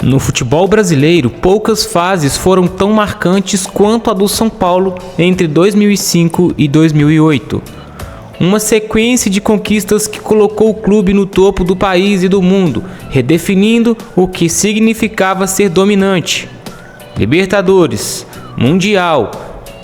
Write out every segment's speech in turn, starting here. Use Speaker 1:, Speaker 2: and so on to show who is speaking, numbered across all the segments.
Speaker 1: No futebol brasileiro, poucas fases foram tão marcantes quanto a do São Paulo entre 2005 e 2008. Uma sequência de conquistas que colocou o clube no topo do país e do mundo, redefinindo o que significava ser dominante. Libertadores, Mundial,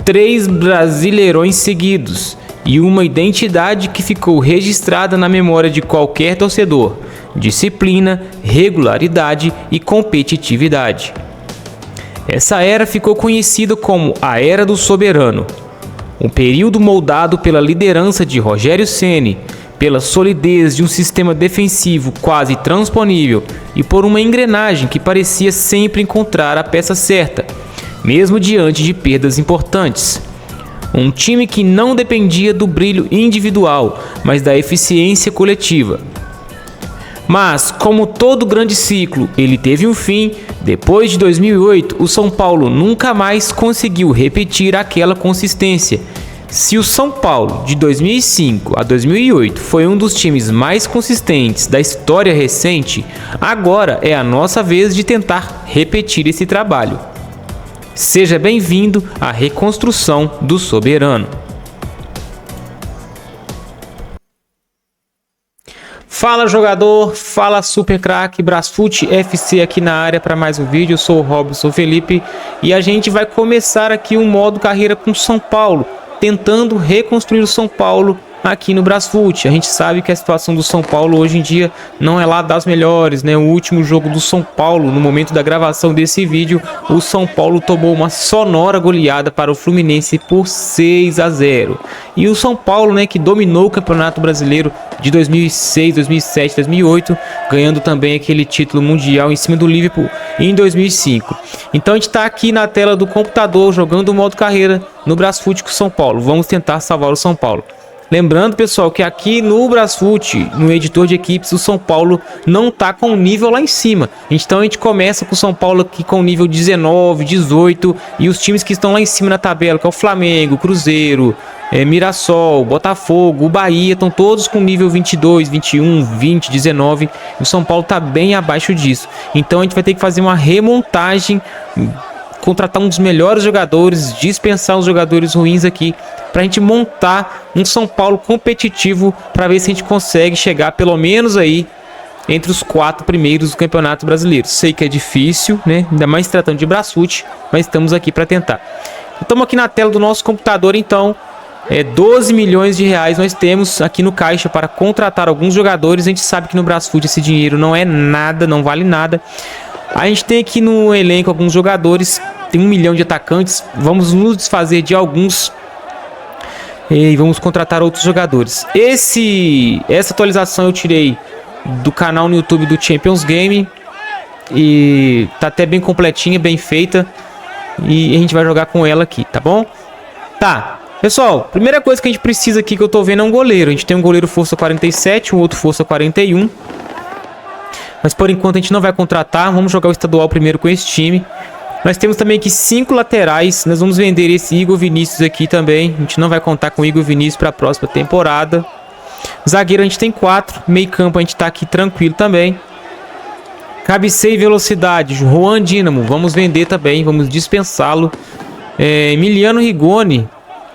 Speaker 1: 3 Brasileirões seguidos e uma identidade que ficou registrada na memória de qualquer torcedor: disciplina, regularidade e competitividade. Essa era ficou conhecida como a Era do Soberano. Um período moldado pela liderança de Rogério Ceni, pela solidez de um sistema defensivo quase transponível e por uma engrenagem que parecia sempre encontrar a peça certa, mesmo diante de perdas importantes. Um time que não dependia do brilho individual, mas da eficiência coletiva. Mas, como todo grande ciclo, ele teve um fim. Depois de 2008, o São Paulo nunca mais conseguiu repetir aquela consistência. Se o São Paulo, de 2005 a 2008, foi um dos times mais consistentes da história recente, agora é a nossa vez de tentar repetir esse trabalho. Seja bem-vindo à reconstrução do Soberano. Fala jogador, fala super craque, Brasfoot FC aqui na área para mais um vídeo. Eu sou o Robson Felipe e a gente vai começar aqui um modo carreira com São Paulo, tentando reconstruir o São Paulo aqui no Brasfoot. A gente sabe que a situação do São Paulo hoje em dia não é lá das melhores, né? O último jogo do São Paulo, no momento da gravação desse vídeo, o São Paulo tomou uma sonora goleada para o Fluminense por 6-0. E o São Paulo, né, que dominou o Campeonato Brasileiro de 2006, 2007, 2008, ganhando também aquele título mundial em cima do Liverpool em 2005. Então a gente está aqui na tela do computador jogando o modo carreira no Brasfoot com o São Paulo. Vamos tentar salvar o São Paulo. Lembrando, pessoal, que aqui no Brasfoot, no editor de equipes, o São Paulo não tá com o nível lá em cima. Então a gente começa com o São Paulo aqui com o nível 19, 18 e os times que estão lá em cima na tabela, que é o Flamengo, Cruzeiro, Mirassol, Botafogo, o Bahia, estão todos com nível 22, 21, 20, 19. E o São Paulo tá bem abaixo disso. Então a gente vai ter que fazer uma remontagem, contratar um dos melhores jogadores, dispensar os jogadores ruins aqui, para a gente montar um São Paulo competitivo, para ver se a gente consegue chegar pelo menos aí entre os 4 primeiros do Campeonato Brasileiro. Sei que é difícil, né? Ainda mais tratando de Brasfoot, mas estamos aqui para tentar. Estamos aqui na tela do nosso computador, então 12 milhões de reais nós temos aqui no caixa para contratar alguns jogadores. A gente sabe que no Brasfoot esse dinheiro não é nada, não vale nada. A gente tem aqui no elenco alguns jogadores, tem 1 milhão de atacantes. Vamos nos desfazer de alguns e vamos contratar outros jogadores. Essa atualização eu tirei do canal no YouTube do Champions Game e tá até bem completinha, bem feita, e a gente vai jogar com ela aqui, tá bom? Tá, pessoal, primeira coisa que a gente precisa aqui que eu tô vendo é um goleiro. A gente tem um goleiro força 47, um outro força 41. Mas por enquanto a gente não vai contratar. Vamos jogar o estadual primeiro com esse time. Nós temos também aqui 5 laterais. Nós vamos vender esse Igor Vinícius aqui também. A gente não vai contar com o Igor Vinícius para a próxima temporada. Zagueiro a gente tem 4. Meio campo a gente tá aqui tranquilo também. Cabeceio e velocidade, Juan Dínamo. Vamos vender também. Vamos dispensá-lo. Emiliano Rigoni.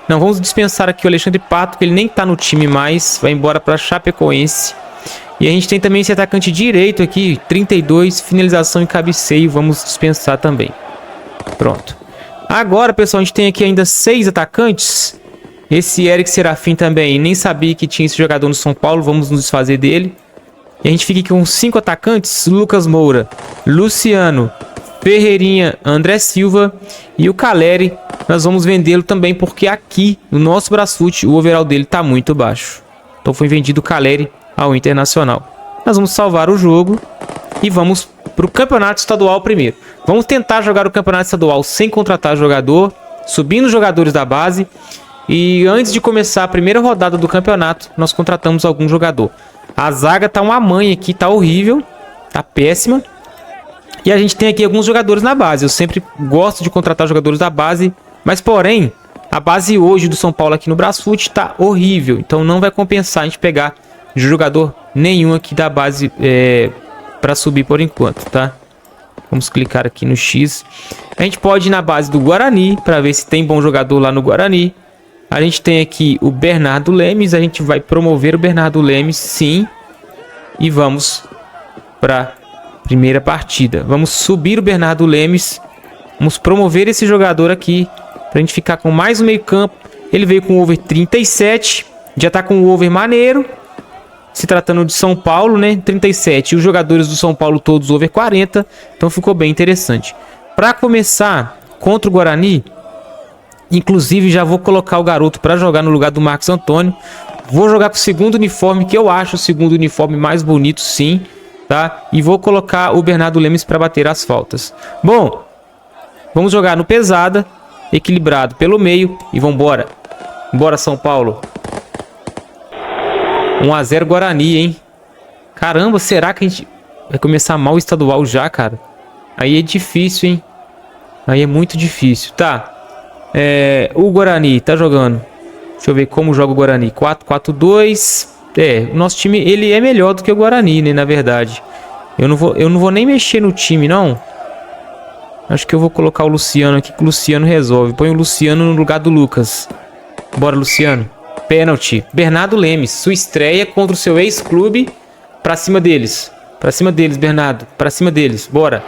Speaker 1: Não, vamos dispensar aqui o Alexandre Pato, que ele nem tá no time mais. Vai embora para Chapecoense. E a gente tem também esse atacante direito aqui, 32, finalização e cabeceio. Vamos dispensar também. Pronto. Agora, pessoal, a gente tem aqui ainda 6 atacantes. Esse Eric Serafim também, nem sabia que tinha esse jogador no São Paulo. Vamos nos desfazer dele. E a gente fica aqui com 5 atacantes. Lucas Moura, Luciano, Ferreirinha, André Silva e o Caleri. Nós vamos vendê-lo também, porque aqui no nosso Brasfoot o overall dele está muito baixo. Então foi vendido o Caleri ao Internacional. Nós vamos salvar o jogo e vamos para o Campeonato Estadual primeiro. Vamos tentar jogar o Campeonato Estadual sem contratar jogador, subindo os jogadores da base. E antes de começar a primeira rodada do campeonato, nós contratamos algum jogador. A zaga tá uma mãe aqui, tá horrível, tá péssima. E a gente tem aqui alguns jogadores na base. Eu sempre gosto de contratar jogadores da base, mas porém, a base hoje do São Paulo aqui no Brasfoot tá horrível. Então não vai compensar a gente pegar jogador nenhum aqui da base para subir por enquanto, tá? Vamos clicar aqui no X. A gente pode ir na base do Guarani para ver se tem bom jogador lá no Guarani. A gente tem aqui o Bernardo Lemes. A gente vai promover o Bernardo Lemes, sim. E vamos para a primeira partida. Vamos subir o Bernardo Lemes. Vamos promover esse jogador aqui para a gente ficar com mais um meio campo. Ele veio com over 37. Já está com o over maneiro. Se tratando de São Paulo, né? 37. E os jogadores do São Paulo todos over 40. Então ficou bem interessante. Para começar contra o Guarani, inclusive já vou colocar o garoto para jogar no lugar do Marcos Antônio. Vou jogar com o segundo uniforme, que eu acho o segundo uniforme mais bonito, sim, tá? E vou colocar o Bernardo Lemes para bater as faltas. Bom, vamos jogar no pesada, equilibrado pelo meio e vambora. Bora, São Paulo. 1 a 0 Guarani, hein? Caramba, será que a gente vai começar mal o estadual já, cara? Aí é difícil, hein? Aí é muito difícil. Tá. O Guarani tá jogando. Deixa eu ver como joga o Guarani. 4-4-2. O nosso time, ele é melhor do que o Guarani, né? Na verdade. Eu não vou nem mexer no time, não. Acho que eu vou colocar o Luciano aqui, que o Luciano resolve. Põe o Luciano no lugar do Lucas. Bora, Luciano. Pênalti. Bernardo Lemes. Sua estreia contra o seu ex-clube. Pra cima deles. Pra cima deles, Bernardo. Pra cima deles. Bora.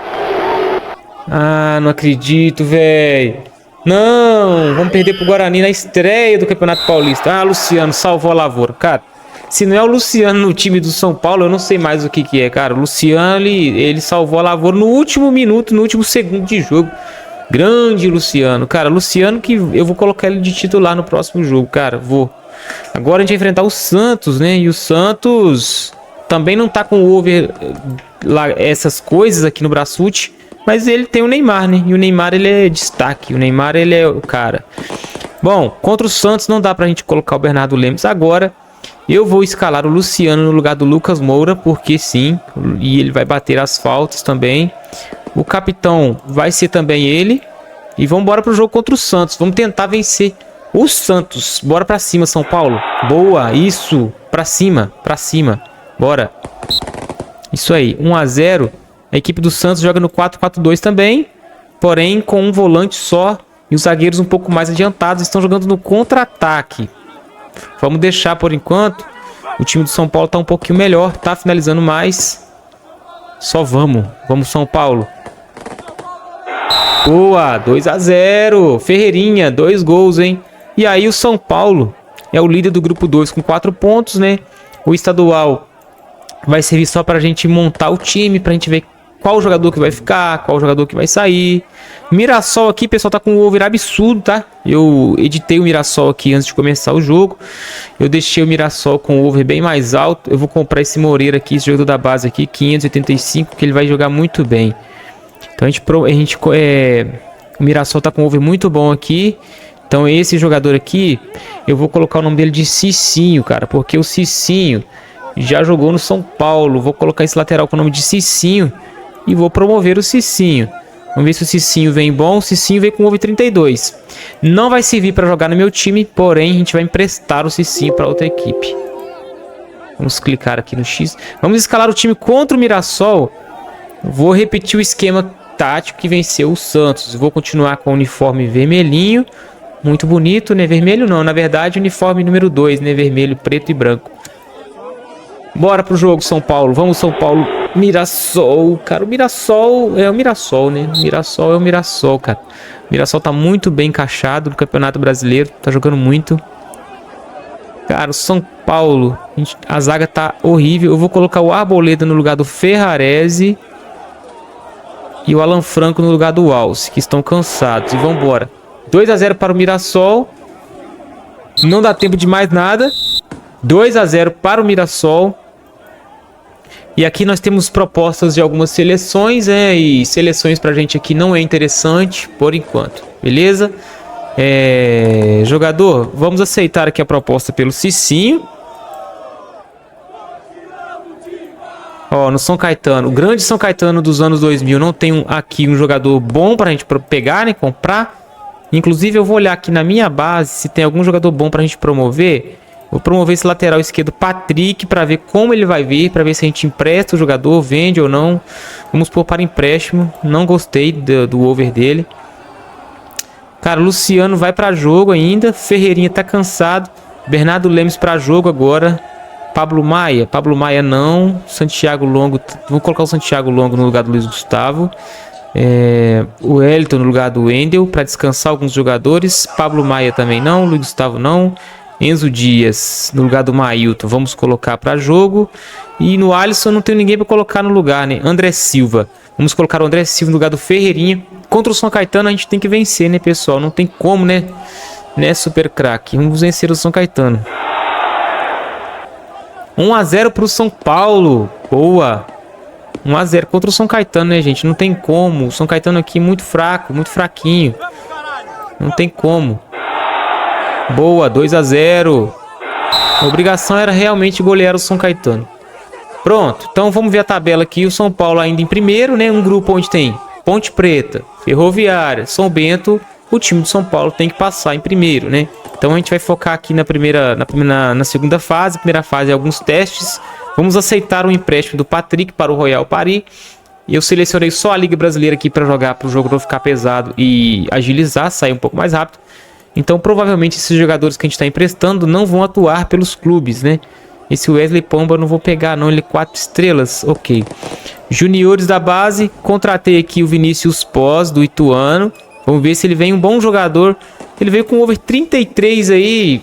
Speaker 1: Ah, não acredito, velho. Não, vamos perder pro Guarani na estreia do Campeonato Paulista. Ah, Luciano salvou a lavoura. Cara, se não é o Luciano no time do São Paulo, eu não sei mais o que é, cara. O Luciano, ele salvou a lavoura no último minuto, no último segundo de jogo. Grande Luciano. Cara, Luciano que eu vou colocar ele de titular no próximo jogo, cara. Vou. Agora a gente vai enfrentar o Santos, né? E o Santos também não tá com over lá, essas coisas aqui no Brasfoot. Mas ele tem o Neymar, né? E o Neymar, ele é destaque. O Neymar, ele é o cara. Bom, contra o Santos não dá pra gente colocar o Bernardo Lemes agora. Eu vou escalar o Luciano no lugar do Lucas Moura, porque sim. E ele vai bater as faltas também. O capitão vai ser também ele. E vamos embora pro jogo contra o Santos. Vamos tentar vencer o Santos. Bora pra cima, São Paulo. Boa, isso. Pra cima, pra cima. Bora. Isso aí, 1 a 0. A equipe do Santos joga no 4-4-2 também, porém com um volante só e os zagueiros um pouco mais adiantados estão jogando no contra-ataque. Vamos deixar por enquanto. O time do São Paulo tá um pouquinho melhor, tá finalizando mais. Só vamos. Vamos, São Paulo. Boa, 2 a 0. Ferreirinha, 2 gols, hein? E aí o São Paulo é o líder do grupo 2 com 4 pontos, né? O estadual vai servir só pra gente montar o time, pra gente ver qual jogador que vai ficar, qual jogador que vai sair. Mirassol aqui, pessoal, tá com um over absurdo, tá? Eu editei o Mirassol aqui antes de começar o jogo. Eu deixei o Mirassol com o over bem mais alto. Eu vou comprar esse Moreira aqui, esse jogador da base aqui, 585, que ele vai jogar muito bem. Então o Mirassol tá com um over muito bom aqui. Então esse jogador aqui, eu vou colocar o nome dele de Cicinho, cara, porque o Cicinho já jogou no São Paulo. Vou colocar esse lateral com o nome de Cicinho e vou promover o Cicinho. Vamos ver se o Cicinho vem bom. O Cicinho vem com over 32. Não vai servir para jogar no meu time, porém a gente vai emprestar o Cicinho para outra equipe. Vamos clicar aqui no X. Vamos escalar o time contra o Mirassol. Vou repetir o esquema tático que venceu o Santos. Vou continuar com o uniforme vermelhinho. Muito bonito, né? Vermelho não, na verdade uniforme número 2, né? Vermelho, preto e branco. Bora pro jogo, São Paulo. Vamos, São Paulo. Mirassol, cara. O Mirassol é o Mirassol, né? Mirassol é o Mirassol, cara. O Mirassol tá muito bem encaixado no Campeonato Brasileiro. Tá jogando muito. Cara, o São Paulo, a zaga tá horrível. Eu vou colocar o Arboleda no lugar do Ferrarese e o Alan Franco no lugar do Alce, que estão cansados. E vambora. 2 a 0 para o Mirassol. Não dá tempo de mais nada. 2 a 0 para o Mirassol. E aqui nós temos propostas de algumas seleções, né? E seleções pra gente aqui não é interessante por enquanto, beleza? Jogador, vamos aceitar aqui a proposta pelo Cicinho. Ó, no São Caetano, o grande São Caetano dos anos 2000, não tem aqui um jogador bom pra gente pegar, né? Comprar. Inclusive eu vou olhar aqui na minha base se tem algum jogador bom pra gente promover. Vou promover esse lateral esquerdo Patrick para ver como ele vai vir, para ver se a gente empresta o jogador, vende ou não. Vamos pôr para empréstimo. Não gostei do over dele. Cara, Luciano vai para jogo ainda. Ferreirinha tá cansado. Bernardo Lemes para jogo agora. Pablo Maia não. Santiago Longo, vou colocar o Santiago Longo no lugar do Luiz Gustavo. O Wellington no lugar do Wendel para descansar alguns jogadores. Pablo Maia também não. Luiz Gustavo não. Enzo Dias no lugar do Mailton, vamos colocar para jogo. E no Alisson não tem ninguém para colocar no lugar, né? André Silva, vamos colocar o André Silva no lugar do Ferreirinha. Contra o São Caetano a gente tem que vencer, né, pessoal? Não tem como, né? Super craque. Vamos vencer o São Caetano. 1 a 0 para o São Paulo. Boa. 1 a 0 contra o São Caetano, né, gente? Não tem como. O São Caetano aqui muito fraco, muito fraquinho. Não tem como. Boa, 2 a 0. A obrigação era realmente golear o São Caetano. Pronto, então vamos ver a tabela aqui. O São Paulo ainda em primeiro, né? Um grupo onde tem Ponte Preta, Ferroviária, São Bento. O time do São Paulo tem que passar em primeiro, né? Então a gente vai focar aqui na segunda fase. Primeira fase é alguns testes. Vamos aceitar o empréstimo do Patrick para o Royal Paris. E eu selecionei só a Liga Brasileira aqui para jogar, para o jogo não ficar pesado e agilizar, sair um pouco mais rápido. Então, provavelmente, esses jogadores que a gente está emprestando não vão atuar pelos clubes, né? Esse Wesley Pomba eu não vou pegar, não. Ele é 4 estrelas. Ok. Juniores da base. Contratei aqui o Vinícius Pós, do Ituano. Vamos ver se ele vem um bom jogador. Ele veio com over 33 aí.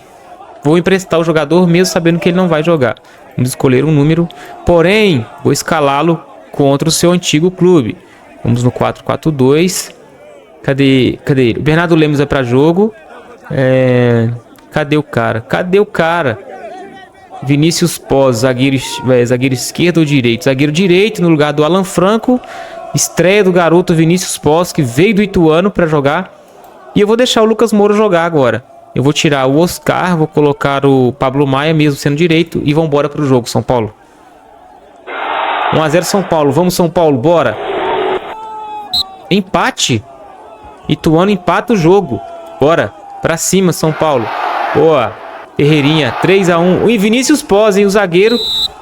Speaker 1: Vou emprestar o jogador, mesmo sabendo que ele não vai jogar. Vamos escolher um número. Porém, vou escalá-lo contra o seu antigo clube. Vamos no 4-4-2. Cadê ele? O Bernardo Lemos é para jogo. Cadê o cara? Vinícius Pós, zagueiro esquerdo ou direito? Zagueiro direito no lugar do Alan Franco. Estreia do garoto Vinícius Pós, que veio do Ituano para jogar. E eu vou deixar o Lucas Moura jogar agora. Eu vou tirar o Oscar, vou colocar o Pablo Maia mesmo sendo direito. E vamos embora pro jogo, São Paulo. 1 a 0 São Paulo, vamos São Paulo, bora. Empate. Ituano empata o jogo. Bora. Pra cima, São Paulo. Boa. Ferreirinha, 3 a 1. E Vinícius Pós, hein? O zagueiro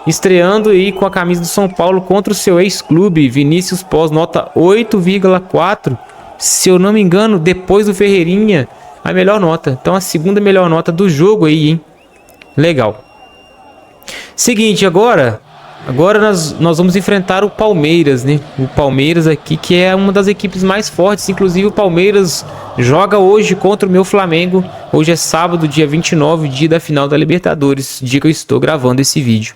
Speaker 1: estreando aí com a camisa do São Paulo contra o seu ex-clube. Vinícius Pós, nota 8,4. Se eu não me engano, depois do Ferreirinha, a melhor nota. Então a segunda melhor nota do jogo aí, hein? Legal. Seguinte, agora nós vamos enfrentar o Palmeiras, né? O Palmeiras aqui, que é uma das equipes mais fortes. Inclusive o Palmeiras joga hoje contra o meu Flamengo. Hoje é sábado, dia 29, dia da final da Libertadores, dia que eu estou gravando esse vídeo.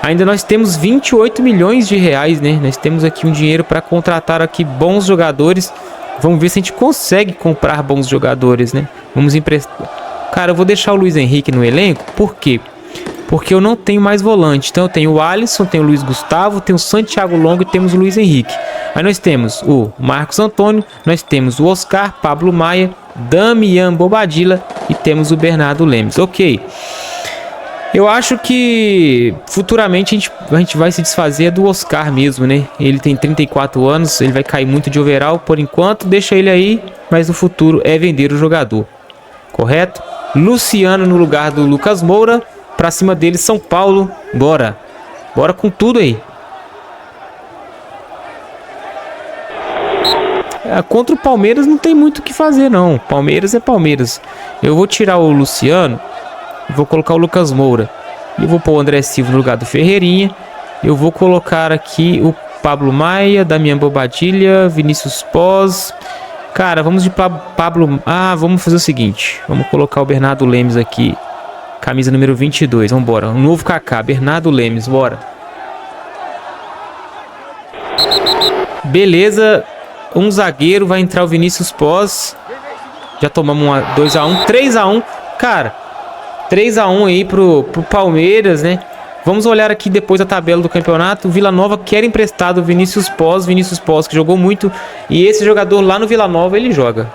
Speaker 1: Ainda nós temos 28 milhões de reais, né? Nós temos aqui um dinheiro para contratar aqui bons jogadores. Vamos ver se a gente consegue comprar bons jogadores, né? Vamos emprestar. Cara, eu vou deixar o Luiz Henrique no elenco. Por quê? Porque eu não tenho mais volante. Então eu tenho o Alisson, tenho o Luiz Gustavo, tenho o Santiago Longo e temos o Luiz Henrique. Aí nós temos o Marcos Antônio, nós temos o Oscar, Pablo Maia, Damian Bobadilla e temos o Bernardo Lemes. Ok. Eu acho que futuramente a gente vai se desfazer do Oscar mesmo, né? Ele tem 34 anos, ele vai cair muito de overall. Por enquanto, deixa ele aí, mas no futuro é vender o jogador. Correto? Luciano no lugar do Lucas Moura. Pra cima dele, São Paulo. Bora. Bora com tudo aí. Contra o Palmeiras não tem muito o que fazer, não. Palmeiras é Palmeiras. Eu vou tirar o Luciano. Vou colocar o Lucas Moura. E vou pôr o André Silva no lugar do Ferreirinha. Eu vou colocar aqui o Pablo Maia, Damian Bobadilla, Vinícius Pós. Cara, vamos de Pablo... vamos fazer o seguinte. Vamos colocar o Bernardo Lemes aqui. Camisa número 22, vamos embora. Um novo Kaká, Bernardo Lemes, bora. Beleza. Um zagueiro, vai entrar o Vinícius Pós. Já tomamos 2 a 1, 3 a 1. Cara, 3 a 1 aí pro Palmeiras, né? Vamos olhar aqui depois a tabela do campeonato. O Vila Nova quer emprestado o Vinícius Pós que jogou muito. E esse jogador lá no Vila Nova ele joga.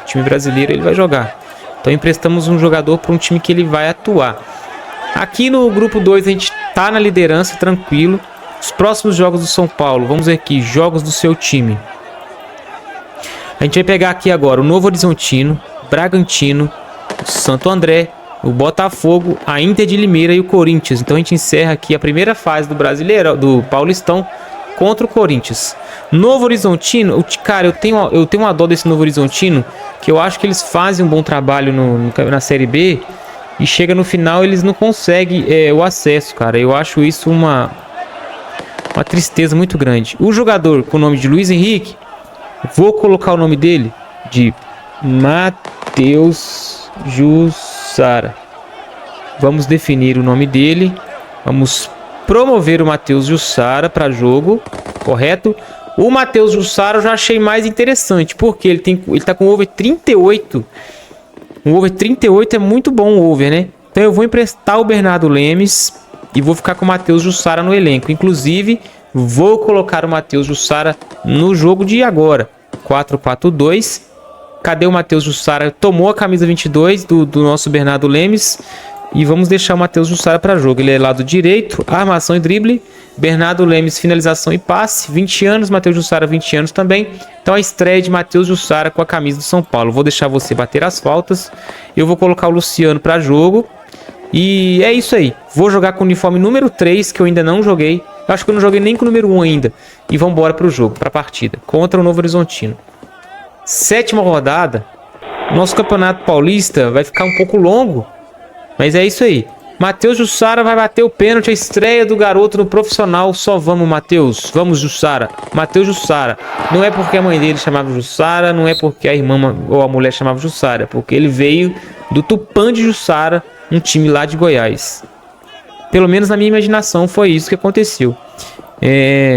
Speaker 1: Time brasileiro ele vai jogar. Então emprestamos um jogador para um time que ele vai atuar. Aqui no grupo 2 a gente tá na liderança, tranquilo. Os próximos jogos do São Paulo, vamos ver aqui, jogos do seu time. A gente vai pegar aqui agora o Novo Horizontino, Bragantino, Santo André, o Botafogo, a Inter de Limeira e o Corinthians. Então a gente encerra aqui a primeira fase do Brasileiro, do Paulistão, contra o Corinthians. Novo Horizontino, cara, eu tenho uma dó desse Novo Horizontino, que eu acho que eles fazem um bom trabalho na Série B, e chega no final eles não conseguem o acesso, cara. Eu acho isso uma tristeza muito grande. O jogador com o nome de Luiz Henrique, vou colocar o nome dele de Matheus Jussara. Vamos definir o nome dele. Vamos promover o Matheus Jussara para jogo, correto? O Matheus Jussara eu já achei mais interessante, porque ele tá com over 38. Um over 38 é muito bom o over, né? Então eu vou emprestar o Bernardo Lemes e vou ficar com o Matheus Jussara no elenco. Inclusive, vou colocar o Matheus Jussara no jogo de agora. 4-4-2. Cadê o Matheus Jussara? Tomou a camisa 22 do nosso Bernardo Lemes. E vamos deixar o Matheus Jussara para jogo. Ele é lado direito, armação e drible. Bernardo Lemes, finalização e passe. 20 anos, Matheus Jussara, 20 anos também. Então a estreia de Matheus Jussara com a camisa do São Paulo. Vou deixar você bater as faltas. Eu vou colocar o Luciano para jogo. E é isso aí. Vou jogar com o uniforme número 3, que eu ainda não joguei. Eu acho que eu não joguei nem com o número 1 ainda. E vamos embora para o jogo, para a partida. Contra o Novo Horizontino. 7ª rodada. Nosso Campeonato Paulista vai ficar um pouco longo. Mas é isso aí. Matheus Jussara vai bater o pênalti. A estreia do garoto no profissional. Só vamos, Matheus. Vamos, Jussara. Matheus Jussara. Não é porque a mãe dele chamava Jussara. Não é porque a irmã ou a mulher chamava Jussara. É porque ele veio do Tupã de Jussara. Um time lá de Goiás. Pelo menos na minha imaginação foi isso que aconteceu.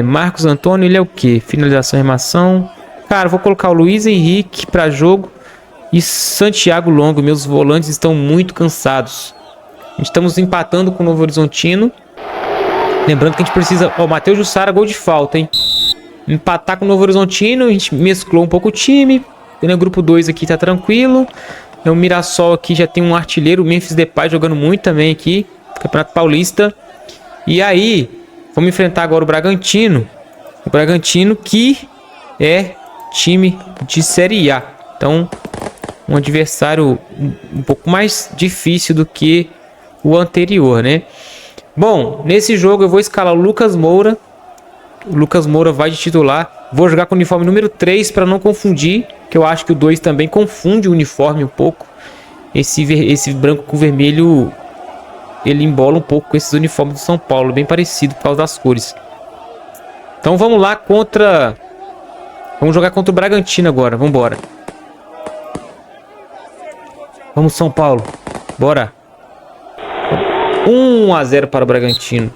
Speaker 1: Marcos Antônio, ele é o quê? Finalização e armação. Cara, vou colocar o Luiz Henrique para jogo. E Santiago Longo, meus volantes estão muito cansados. Estamos empatando com o Novo Horizontino. Lembrando que a gente precisa... Ó, Matheus Jussara, gol de falta, hein? Empatar com o Novo Horizontino. A gente mesclou um pouco o time. O grupo 2 aqui tá tranquilo. O Mirassol aqui já tem um artilheiro. O Memphis Depay jogando muito também aqui. Campeonato Paulista. E aí, vamos enfrentar agora o Bragantino. O Bragantino que é time de Série A. Então... um adversário um pouco mais difícil do que o anterior, né? Bom, nesse jogo eu vou escalar o Lucas Moura. O Lucas Moura vai de titular. Vou jogar com o uniforme número 3 para não confundir, que eu acho que o 2 também confunde o uniforme um pouco. Esse branco com vermelho, ele embola um pouco com esses uniformes do São Paulo, bem parecido por causa das cores. Então vamos lá vamos jogar contra o Bragantino agora, vamos embora. Vamos, São Paulo. Bora. 1-0 para o Bragantino.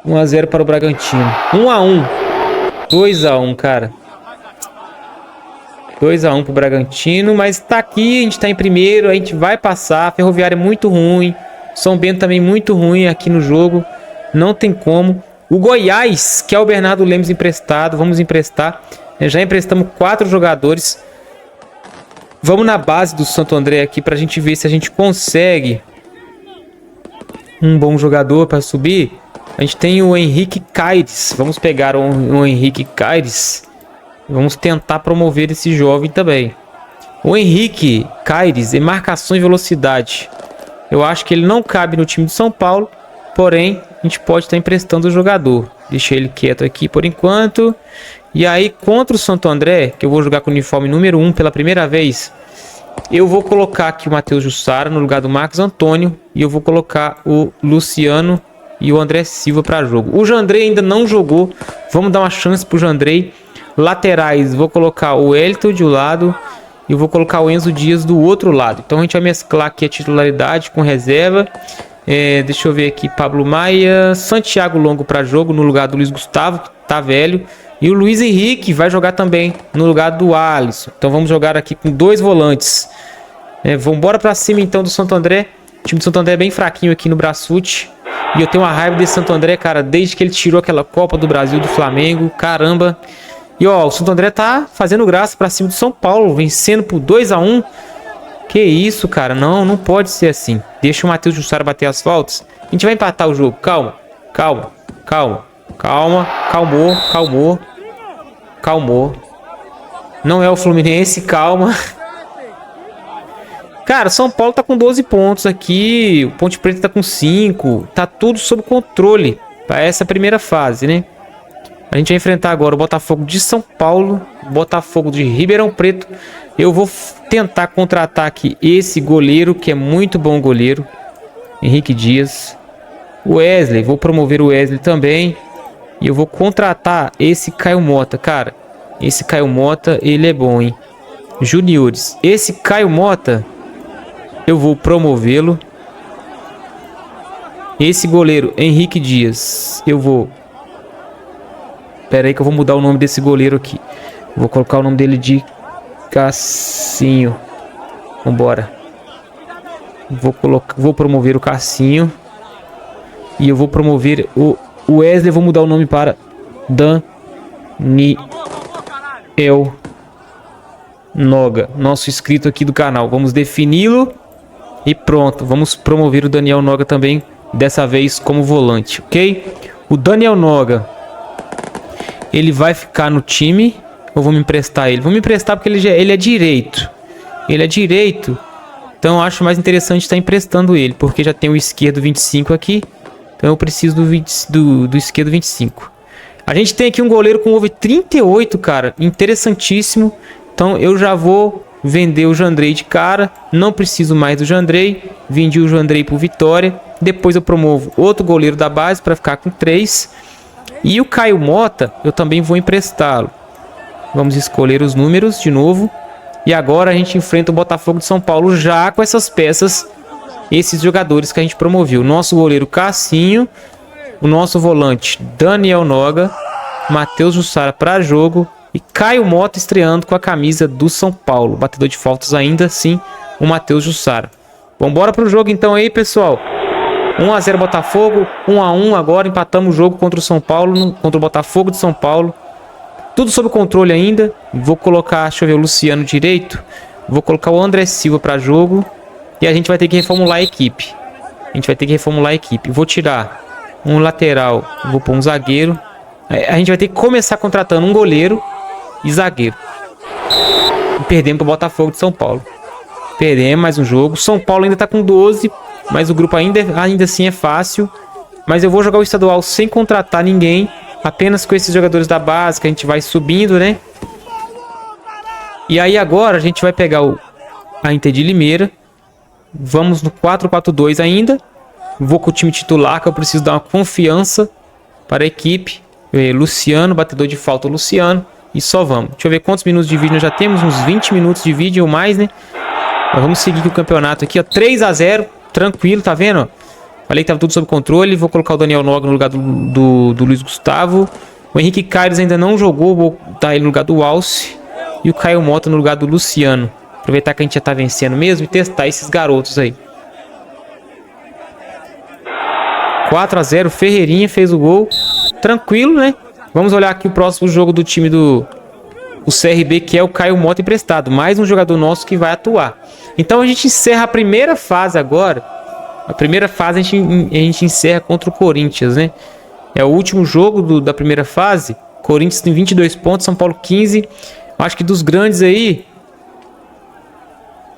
Speaker 1: 1-0 para o Bragantino. 1-1. 2-1, cara. 2-1 para o Bragantino. Mas tá aqui, a gente tá em primeiro. A gente vai passar. A Ferroviária é muito ruim. São Bento também muito ruim aqui no jogo. Não tem como. O Goiás, que é o Bernardo Lemes emprestado. Vamos emprestar. Já emprestamos 4 jogadores. Vamos na base do Santo André aqui para a gente ver se a gente consegue um bom jogador para subir. A gente tem o Henrique Caires. Vamos pegar o Henrique Caires. Vamos tentar promover esse jovem também. O Henrique Caires é marcação e velocidade. Eu acho que ele não cabe no time de São Paulo. Porém, a gente pode estar emprestando o jogador. Deixa ele quieto aqui por enquanto. E aí, contra o Santo André, que eu vou jogar com o uniforme número 1 pela primeira vez, eu vou colocar aqui o Matheus Jussara no lugar do Marcos Antônio. E eu vou colocar o Luciano e o André Silva para jogo. O Jandrei ainda não jogou. Vamos dar uma chance para o Jandrei. Laterais, vou colocar o Elton de um lado e eu vou colocar o Enzo Dias do outro lado. Então a gente vai mesclar aqui a titularidade com reserva. Deixa eu ver aqui, Pablo Maia, Santiago Longo para jogo no lugar do Luiz Gustavo, que tá velho. E o Luiz Henrique vai jogar também no lugar do Alisson. Então vamos jogar aqui com 2 volantes. Vamos embora para cima então do Santo André. O time do Santo André é bem fraquinho aqui no Brasfoot. E eu tenho uma raiva desse Santo André, cara, desde que ele tirou aquela Copa do Brasil do Flamengo. Caramba. E ó, o Santo André tá fazendo graça para cima do São Paulo, vencendo por 2-1. Que isso, cara, não pode ser assim. Deixa o Matheus Jussara bater as faltas. A gente vai empatar o jogo, calma. Calmou. Não é o Fluminense, calma. Cara, São Paulo tá com 12 pontos aqui, o Ponte Preta tá com 5, tá tudo sob controle para essa primeira fase, né? A gente vai enfrentar agora o Botafogo de São Paulo, Botafogo de Ribeirão Preto. Eu vou tentar contratar aqui esse goleiro, que é muito bom goleiro, Henrique Dias. O Wesley, vou promover o Wesley também. E eu vou contratar esse Caio Mota, cara. Esse Caio Mota, ele é bom, hein? Juniores, esse Caio Mota, eu vou promovê-lo. Esse goleiro, Henrique Dias, eu vou... Pera aí que eu vou mudar o nome desse goleiro aqui. Vou colocar o nome dele de Cassinho. Vambora. Vou promover o Cassinho. E eu vou promover o Wesley. Vou mudar o nome para Daniel Noga. Nosso inscrito aqui do canal. Vamos defini-lo. E pronto. Vamos promover o Daniel Noga também. Dessa vez como volante, ok? O Daniel Noga, ele vai ficar no time ou vou me emprestar ele? Vou me emprestar porque ele é direito. Ele é direito. Então eu acho mais interessante estar emprestando ele. Porque já tem o esquerdo 25 aqui. Então eu preciso do esquerdo 25. A gente tem aqui um goleiro com over 38, cara. Interessantíssimo. Então eu já vou vender o Jandrei de cara. Não preciso mais do Jandrei. Vendi o Jandrei por Vitória. Depois eu promovo outro goleiro da base para ficar com 3. E o Caio Mota, eu também vou emprestá-lo. Vamos escolher os números de novo. E agora a gente enfrenta o Botafogo de São Paulo já com essas peças, esses jogadores que a gente promoveu. Nosso goleiro Cassinho, o nosso volante Daniel Noga, Matheus Jussara para jogo e Caio Mota estreando com a camisa do São Paulo. Batedor de faltas ainda assim, o Matheus Jussara. Vambora pro jogo então aí, pessoal. 1 a 0 Botafogo, 1 a 1 agora, empatamos o jogo contra o São Paulo, contra o Botafogo de São Paulo. Tudo sob controle ainda. Vou colocar, deixa eu ver, o Luciano direito. Vou colocar o André Silva para jogo. E a gente vai ter que reformular a equipe. Vou tirar um lateral, vou pôr um zagueiro. A gente vai ter que começar contratando um goleiro e zagueiro. E perdemos para o Botafogo de São Paulo. Perdemos mais um jogo. São Paulo ainda está com 12. Mas o grupo ainda assim é fácil. Mas eu vou jogar o estadual sem contratar ninguém. Apenas com esses jogadores da base que a gente vai subindo, né? E aí agora a gente vai pegar a Inter de Limeira. Vamos no 4-4-2 ainda. Vou com o time titular, que eu preciso dar uma confiança para a equipe. Luciano, batedor de falta Luciano. E só vamos. Deixa eu ver quantos minutos de vídeo nós já temos. Uns 20 minutos de vídeo ou mais, né? Mas vamos seguir com o campeonato aqui, ó. 3 a 0. Tranquilo, tá vendo? Falei que tava tudo sob controle. Vou colocar o Daniel Noga no lugar do Luiz Gustavo. O Henrique Caires ainda não jogou. Vou botar ele no lugar do Alce. E o Caio Mota no lugar do Luciano. Aproveitar que a gente já tá vencendo mesmo e testar esses garotos aí. 4 a 0. Ferreirinha fez o gol. Tranquilo, né? Vamos olhar aqui o próximo jogo do time do CRB, que é o Caio Mota emprestado. Mais um jogador nosso que vai atuar. Então a gente encerra a primeira fase agora. A primeira fase a gente encerra contra o Corinthians, né? É o último jogo da primeira fase. Corinthians tem 22 pontos, São Paulo 15. Acho que dos grandes aí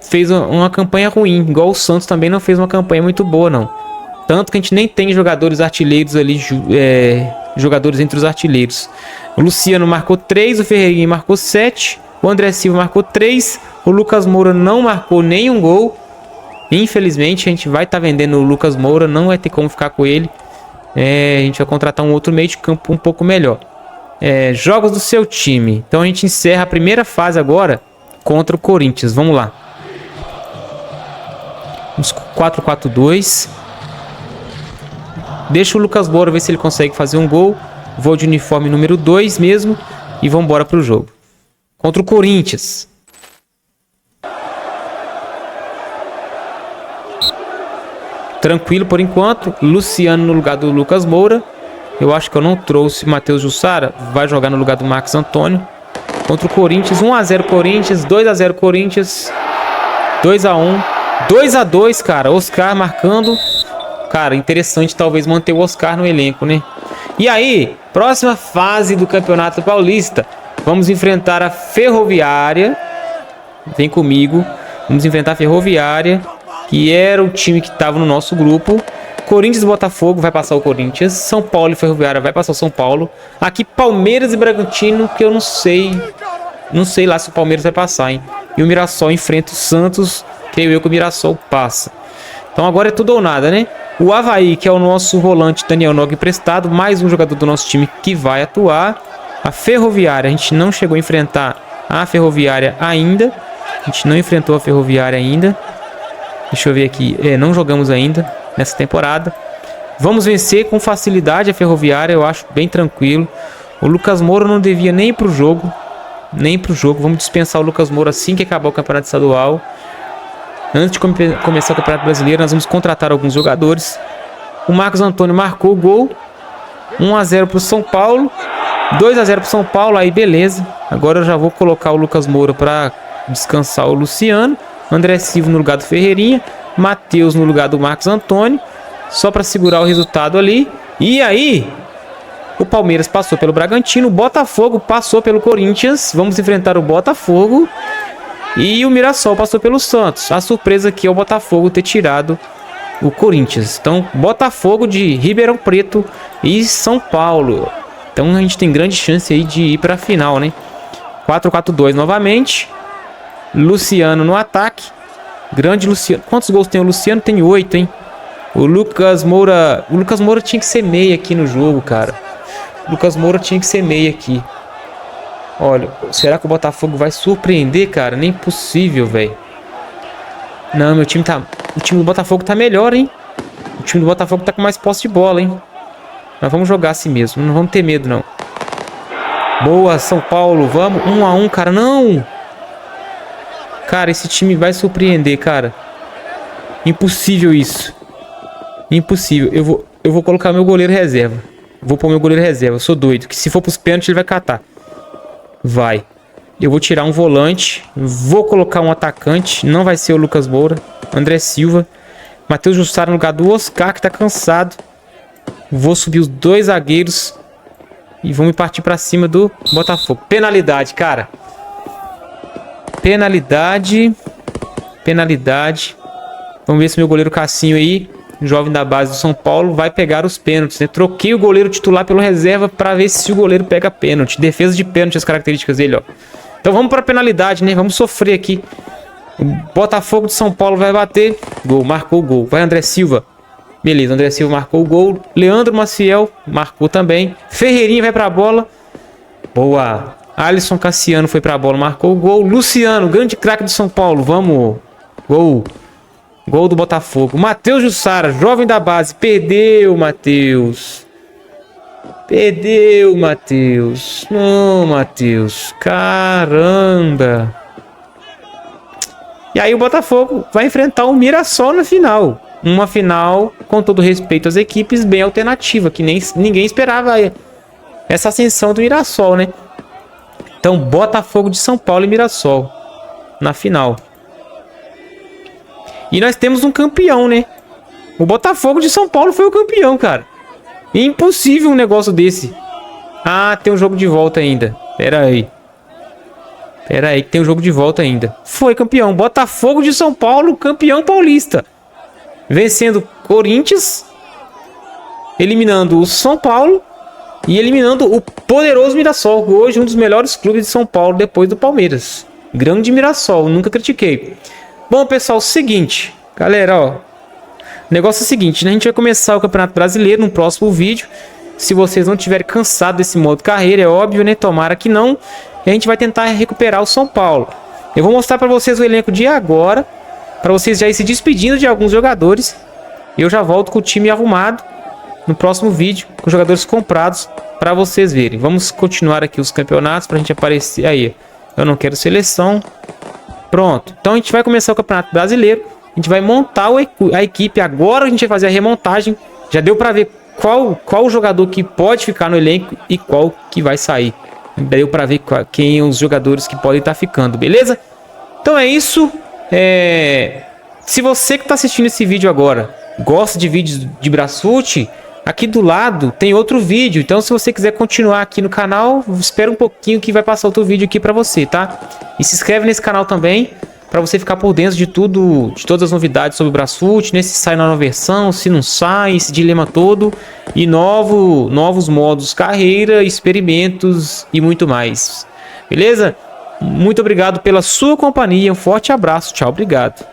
Speaker 1: fez uma campanha ruim. Igual o Santos também não fez uma campanha muito boa, não. Tanto que a gente nem tem jogadores artilheiros ali, jogadores entre os artilheiros. O Luciano marcou 3, o Ferreirinha marcou 7, o André Silva marcou 3, o Lucas Moura não marcou nenhum gol. Infelizmente a gente vai estar vendendo o Lucas Moura, não vai ter como ficar com ele. A gente vai contratar um outro meio de campo um pouco melhor. Jogos do seu time. Então a gente encerra a primeira fase agora contra o Corinthians. Vamos lá. 4-4-2. Deixa o Lucas Moura ver se ele consegue fazer um gol. Vou de uniforme número 2 mesmo. E vamos embora pro jogo. Contra o Corinthians. Tranquilo por enquanto. Luciano no lugar do Lucas Moura. Eu acho que eu não trouxe Matheus Jussara. Vai jogar no lugar do Marcos Antônio. Contra o Corinthians. 1 a 0 Corinthians. 2 a 0 Corinthians. 2 a 1. 2 a 2, cara. Oscar marcando. Cara, interessante talvez manter o Oscar no elenco, né? E aí, próxima fase do Campeonato Paulista. Vamos enfrentar a Ferroviária. Vem comigo. Vamos enfrentar a Ferroviária, que era o time que estava no nosso grupo. Corinthians e Botafogo vai passar o Corinthians. São Paulo e Ferroviária vai passar o São Paulo. Aqui Palmeiras e Bragantino, que eu não sei. Não sei lá se o Palmeiras vai passar, hein? E o Mirassol enfrenta o Santos. Creio eu que o Mirassol passa. Então agora é tudo ou nada, né? O Avaí, que é o nosso volante Daniel Nogue emprestado. Mais um jogador do nosso time que vai atuar. A Ferroviária, a gente não chegou a enfrentar a Ferroviária ainda. A gente não enfrentou a Ferroviária ainda. Deixa eu ver aqui. Não jogamos ainda nessa temporada. Vamos vencer com facilidade a Ferroviária. Eu acho bem tranquilo. O Lucas Moura não devia nem ir pro jogo. Nem pro jogo. Vamos dispensar o Lucas Moura assim que acabar o Campeonato Estadual. Antes de começar o Campeonato Brasileiro, nós vamos contratar alguns jogadores. O Marcos Antônio marcou o gol. 1 a 0 pro São Paulo. 2 a 0 pro São Paulo. Aí beleza. Agora eu já vou colocar o Lucas Moura para descansar o Luciano. André Silva no lugar do Ferreirinha. Matheus no lugar do Marcos Antônio. Só para segurar o resultado ali. E aí, o Palmeiras passou pelo Bragantino. O Botafogo passou pelo Corinthians. Vamos enfrentar o Botafogo. E o Mirassol passou pelo Santos. A surpresa aqui é o Botafogo ter tirado o Corinthians. Então, Botafogo de Ribeirão Preto e São Paulo. Então, a gente tem grande chance aí de ir para a final, né? 4-4-2 novamente. Luciano no ataque. Grande Luciano. Quantos gols tem o Luciano? Tem 8, hein? O Lucas Moura tinha que ser meia aqui no jogo, cara. O Lucas Moura tinha que ser meia aqui. Olha, será que o Botafogo vai surpreender, cara? Nem possível, velho. Não, meu time tá... O time do Botafogo tá melhor, hein? O time do Botafogo tá com mais posse de bola, hein? Mas vamos jogar assim mesmo. Não vamos ter medo, não. Boa, São Paulo. Vamos. 1 a 1, cara. Não! Cara, esse time vai surpreender, cara. Impossível isso. Impossível. Eu vou colocar meu goleiro reserva. Vou pôr meu goleiro reserva. Eu sou doido. Que se for pros pênaltis, ele vai catar. Vai. Eu vou tirar um volante. Vou colocar um atacante. Não vai ser o Lucas Moura. André Silva. Matheus Jussara no lugar do Oscar, que tá cansado. Vou subir os 2 zagueiros. E vamos partir pra cima do Botafogo. Penalidade, cara. Penalidade. Penalidade. Vamos ver se meu goleiro Cassinho aí, jovem da base do São Paulo, vai pegar os pênaltis, né? Troquei o goleiro titular pelo reserva para ver se o goleiro pega pênalti. Defesa de pênalti, as características dele, ó. Então vamos para penalidade, né? Vamos sofrer aqui. O Botafogo de São Paulo vai bater. Gol, marcou o gol. Vai André Silva. Beleza, André Silva marcou o gol. Leandro Maciel marcou também. Ferreirinha vai para a bola. Boa. Alisson Cassiano foi para a bola, marcou o gol. Luciano, grande craque do São Paulo. Vamos. Gol. Gol do Botafogo. Matheus Jussara, jovem da base. Perdeu, Matheus. Perdeu, Matheus. Não, Matheus. Caramba. E aí o Botafogo vai enfrentar o Mirassol na final. Uma final, com todo respeito às equipes, bem alternativa. Que nem ninguém esperava essa ascensão do Mirassol, né? Então, Botafogo de São Paulo e Mirassol na final. E nós temos um campeão, né? O Botafogo de São Paulo foi o campeão, cara. Impossível um negócio desse. Ah, tem um jogo de volta ainda. Pera aí. Pera aí que tem um jogo de volta ainda. Foi campeão. Botafogo de São Paulo, campeão paulista. Vencendo Corinthians. Eliminando o São Paulo. E eliminando o poderoso Mirassol. Hoje um dos melhores clubes de São Paulo depois do Palmeiras. Grande Mirassol, nunca critiquei. Bom, pessoal, seguinte. Galera, ó. O negócio é o seguinte, né? A gente vai começar o Campeonato Brasileiro no próximo vídeo. Se vocês não tiverem cansado desse modo carreira, é óbvio, né? Tomara que não. E a gente vai tentar recuperar o São Paulo. Eu vou mostrar para vocês o elenco de agora. Para vocês já ir se despedindo de alguns jogadores. Eu já volto com o time arrumado no próximo vídeo, com jogadores comprados, para vocês verem. Vamos continuar aqui os campeonatos para a gente aparecer. Aí, eu não quero seleção. Pronto. Então a gente vai começar o Campeonato Brasileiro. A gente vai montar a equipe. Agora a gente vai fazer a remontagem. Já deu para ver qual jogador que pode ficar no elenco e qual que vai sair. Deu para ver quem os jogadores que podem estar ficando, beleza? Então é isso. Se você que está assistindo esse vídeo agora gosta de vídeos de Brasfoot, aqui do lado tem outro vídeo. Então se você quiser continuar aqui no canal, espera um pouquinho que vai passar outro vídeo aqui para você, tá? E se inscreve nesse canal também, para você ficar por dentro de tudo, de todas as novidades sobre o Brasfoot, né? Se sai nova versão, se não sai, esse dilema todo e novos modos carreira, experimentos e muito mais. Beleza? Muito obrigado pela sua companhia, um forte abraço, tchau, obrigado.